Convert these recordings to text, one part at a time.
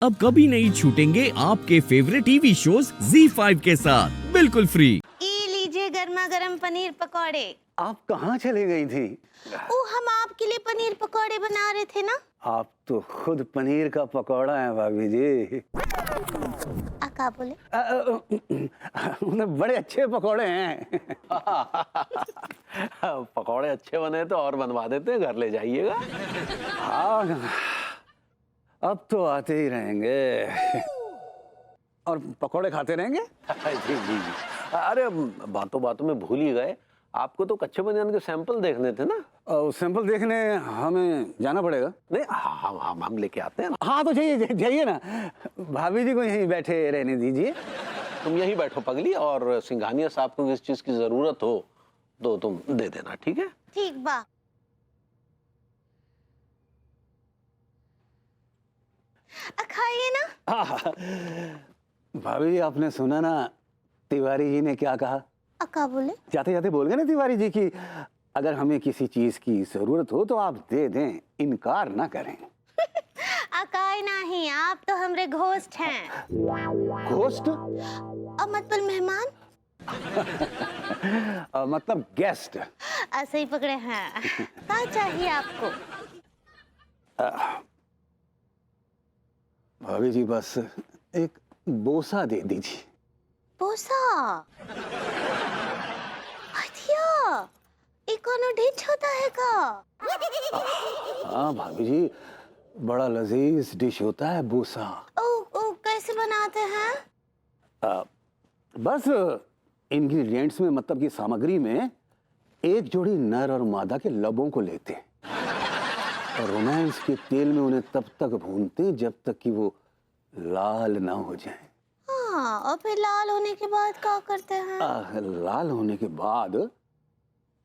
अब कभी नहीं छूटेंगे आपके फेवरेट टीवी शोज ZEE5 के साथ बिल्कुल फ्री। ये लीजिए गर्मा गर्म पनीर पकौड़े। आप कहाँ चली गई थी? ओ हम आपके लिए पनीर पकौड़े बना रहे थे ना। आप तो खुद पनीर का पकौड़ा है भाभी जी। आका बोले मतलब बड़े अच्छे पकौड़े हैं। पकौड़े अच्छे बने तो और बनवा देते हैं, घर ले जाइएगा। हाँ, अब तो आते ही रहेंगे और पकौड़े खाते रहेंगे। जी जी जी। अरे बातों बातों में भूल ही गए, आपको तो कच्चे बनियान के सैंपल देखने थे ना। और सैंपल देखने हमें जाना पड़ेगा? नहीं, हम लेके आते हैं ना। हाँ तो जाइए ना, भाभी जी को यहीं बैठे रहने दीजिए। तुम यहीं बैठो पगली, और सिंघानिया साहब को किस चीज की जरूरत हो तो तुम दे देना, ठीक है? ठीक बा। खाइए ना। हाँ, भाभी जी आपने सुना ना तिवारी जी ने क्या कहा? आका बोले जाते जाते बोल गए ना तिवारी जी की अगर हमें किसी चीज की जरूरत हो तो आप दे दें, इनकार ना करें। अकाई नहीं, आप तो हमरे घोस्ट हैं। घोस्ट? मतलब मेहमान। मतलब गेस्ट। ऐसे ही पकड़े हैं। क्या चाहिए आपको? भाभी जी बस एक बोसा दे दीजिए। बोसा। हथिया, एक कोनो डिश होता है का? हाँ भाभी जी, बड़ा लजीज डिश होता है बोसा। ओ कैसे बनाते हैं? बस इंग्रेडिएंट्स में मतलब कि सामग्री में एक जोड़ी नर और मादा के लबों को लेते हैं और रोमांस के तेल में उन्हें तब तक भूनते हैं जब तक कि वो लाल ना हो जाएं। हाँ, और फिर लाल होने के बाद क्या करते हैं? लाल होने के बाद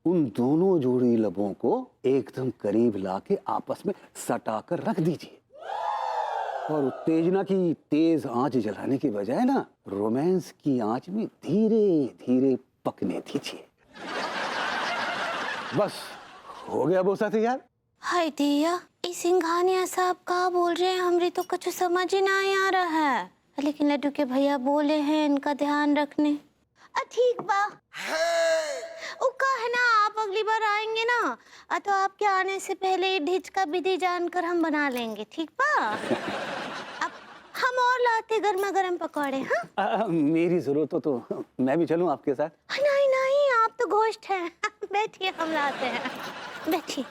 उन दोनों जोड़ी लबों को एकदम करीब लाके आपस में सटाकर रख दीजिए और उत्तेजना की तेज आंच जलाने की बजाय ना रोमांस की आंच में धीरे धीरे पकने दीजिए। बस हो गया बोसा तैयार। हाय दिया, इस सिंघानिया साहब का बोल रहे हैं, हमरे तो कुछ समझ ही नहीं आ रहा है, लेकिन लड्डू के भैया बोले हैं इनका ध्यान रखने। ठीक बा। वो का है ना, आप अगली बार आएंगे ना तो आपके आने से पहले डिश का विधि जानकर हम बना लेंगे, ठीक बा? अब हम और लाते गर्मा गर्म पकौड़े। हाँ मेरी जरूरत हो तो मैं भी चलूं आपके साथ? नहीं नहीं, आप तो घोस्ट हैं। बैठिए, हम लाते हैं, बैठिए।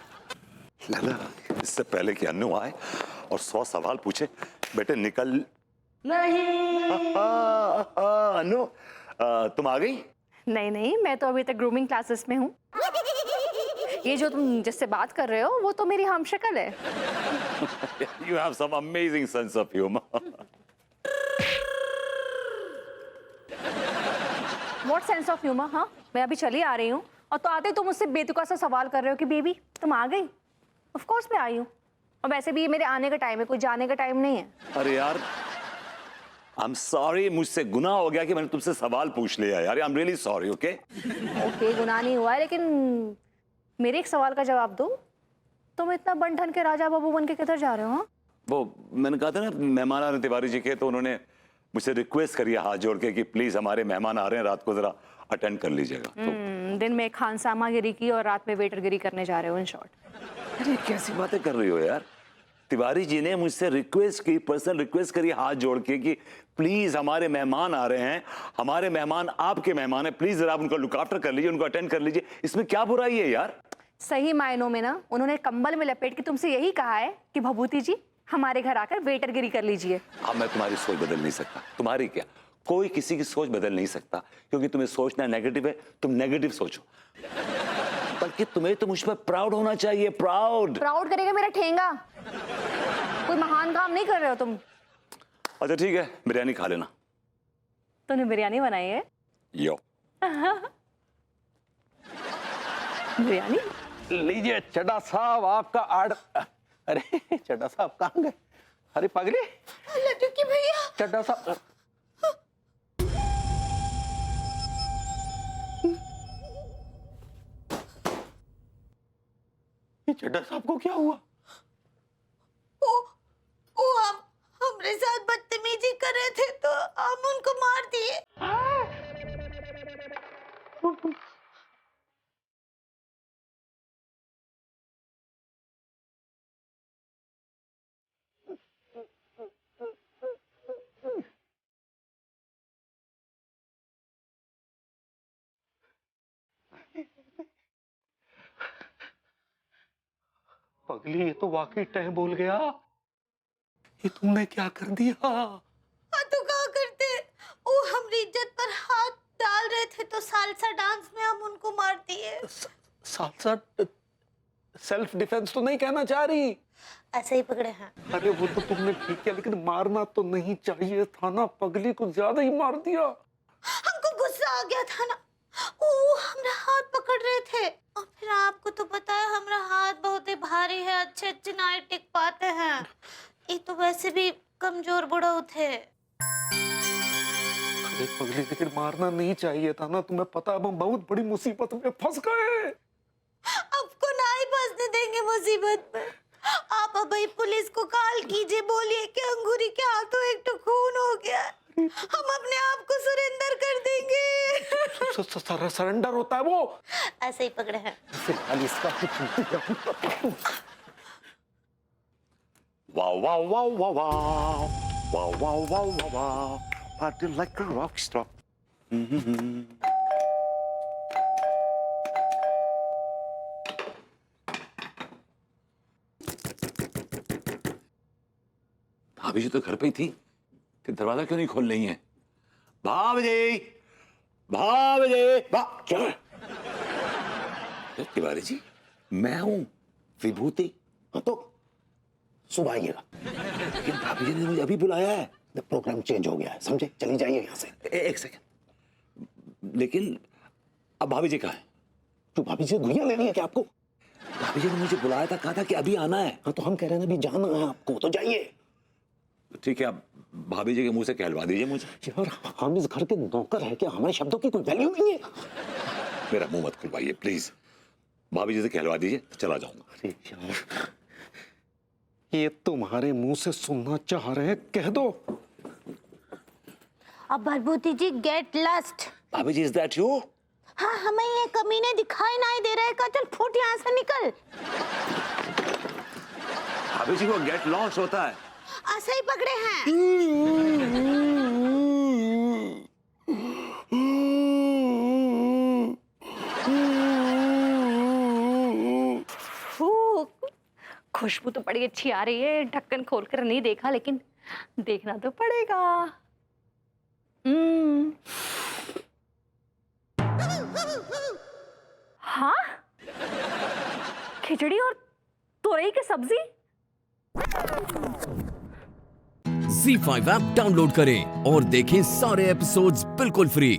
लला, इससे पहले कि अन्नू आए और 100 सवाल पूछे, बेटे निकल। नहीं। अन्नू, तुम आ गई? नहीं नहीं, मैं तो अभी तक ग्रूमिंग क्लासेस में हूँ। ये जो तुम जिससे बात कर रहे हो वो तो मेरी हमशक्ल है। You have some amazing sense of humor. What sense of humor? हाँ, मैं अभी चली आ रही हूँ और तो आते तुम मुझसे बेतुका सा सवाल कर रहे हो कि बेबी तुम आ गई? ऑफ कोर्स मैं आई हूँ, और वैसे भी ये मेरे आने का टाइम है, कोई जाने का टाइम नहीं है। अरे यार, I'm sorry, मुझसे गुनाह हो गया कि मैंने तुमसे सवाल पूछ लिया यार। I'm really sorry, okay? Okay, गुनाह नहीं हुआ है, लेकिन मेरे एक सवाल का जवाब दो। तुम इतना बन ठन के राजा बाबू बन के किधर जा रहे हो? हाँ, वो मैंने कहा था ना मेहमान आ रहे हैं तिवारी जी के, तो उन्होंने मुझसे रिक्वेस्ट करी हाथ जोड़ के कि प्लीज हमारे मेहमान आ रहे हैं, रात को जरा अटेंड कर लीजिएगा। तो दिन में खानसामागिरी की और रात में वेटरगिरी करने जा रहे हो, इन शॉर्ट। अरे कैसी बातें कर रही हो यार? तिवारी जी ने मुझसे रिक्वेस्ट की, पर्सनल रिक्वेस्ट करी हाथ जोड़ के कि प्लीज हमारे मेहमान आ रहे हैं, हमारे मेहमान आपके मेहमान हैं, प्लीज जरा आप उनका लुक आफ्टर कर लीजिए, उनको अटेंड कर लीजिए। इसमें क्या बुराई है यार? सही मायनों में ना उन्होंने कंबल में लपेट के तुमसे यही कहा है कि भभूति जी हमारे घर आकर वेटरगिरी कर लीजिए। अब मैं तुम्हारी सोच बदल नहीं सकता। तुम्हारी क्या, कोई किसी की सोच बदल नहीं सकता, क्योंकि तुम्हें सोचना नेगेटिव है, तुम नेगेटिव सोचो। बल्कि तुम्हें तो मुझ पर प्राउड होना चाहिए। प्राउड करेगा मेरा ठेंगा। कोई महान काम नहीं कर रहे हो तुम। अच्छा ठीक है, बिरयानी खा लेना। तूने बिरयानी बनाई है? यो। बिरयानी लीजिए चड्डा साहब आपका आर्डर। अरे चड्डा साहब कहाँ गए? अरे पगले, लड्डू के भैया। चड्डा साहब। ये चड्डा साहब को क्या हुआ? वो हमरे साथ पगली, ये तो वाकई टह बोल गया। ये तुमने क्या कर दिया? तो क्या करते, वो हमारी इज्जत पर हाथ डाल रहे थे तो सालसा डांस में हम उनको मार दिए। सालसा सेल्फ डिफेंस तो नहीं कहना चाह रही? ऐसे ही पकड़े हैं। अरे वो तो तुमने ठीक किया, लेकिन मारना तो नहीं चाहिए था ना, पगली को ज्यादा ही मार दिया। हमको गुस्सा आ गया था ना, वो हमारा हाथ पकड़ रहे थे, और फिर आपको तो पता है हमारा हाथ बहुत ही भारी है, अच्छे अच्छे नहीं टिक पाते हैं। ये तो वैसे भी कमजोर बुढ़ऊ थे। अरे पगली, लेकिन मारना नहीं चाहिए था ना, तुम्हें पता है हम बहुत बड़ी मुसीबत में फंस गए। आपको नहीं फंसने देंगे मुसीबत में। आप अभी पुलिस को कॉल कीजिए, बोलिए कि अंगूरी के हाथों एक तो खून हो गया, हम अपने आप को सरेंडर कर देंगे। सरेंडर होता है वो? ऐसे ही पकड़े हैं। फिलहाल इसका Wow, wow, wow, wow, wow. Wow, wow, wow, wow, wow. Party like a rock star. भाभी जी तो घर पे ही थी, फिर दरवाजा क्यों नहीं खोल रही है? भाभी जी, भाभी जी, क्या? तिवारी जी, मैं हूं विभूति। हाँ तो सुबह आइएगा। लेकिन भाभी जी ने मुझे अभी बुलाया है। प्रोग्राम चेंज हो गया है, समझे? चली जाइए यहाँ से। एक सेकंड, लेकिन अब भाभी जी कहाँ है? तो भाभी से घुइयां लेनी है क्या आपको? भाभी जी ने मुझे बुलाया था, कहा था कि अभी आना है। हाँ तो हम कह रहे हैं ना, अभी जाना है आपको, तो जाइए। ठीक है, आप भाभी जी के मुंह से कहलवा दीजिए मुझे। यार हम इस घर के नौकर हैं क्या? हमारे शब्दों की कोई वैल्यू नहीं है? मेरा मुंह मत खुलवाइए प्लीज, भाभी जी से कहलवा दीजिए, चला जाऊंगा। अरे यार, ये तुम्हारे मुंह से सुनना चाह रहे हैं, कह दो। अब भरभूति जी गेट लस्ट। भाभी जी, इज दैट यू? हाँ, हमें ये कमीने दिखाई नहीं दे रहे का, चल फुट यहाँ से निकल। भाभी जी को गेट लॉस्ट होता है। ऐसे ही पकड़े हैं। खुशबू तो बड़ी अच्छी आ रही है, ढक्कन खोलकर नहीं देखा, लेकिन देखना तो पड़ेगा। हाँ, खिचड़ी और तोरई की सब्जी। Z5 ऐप डाउनलोड करें और देखें सारे एपिसोड्स बिल्कुल फ्री।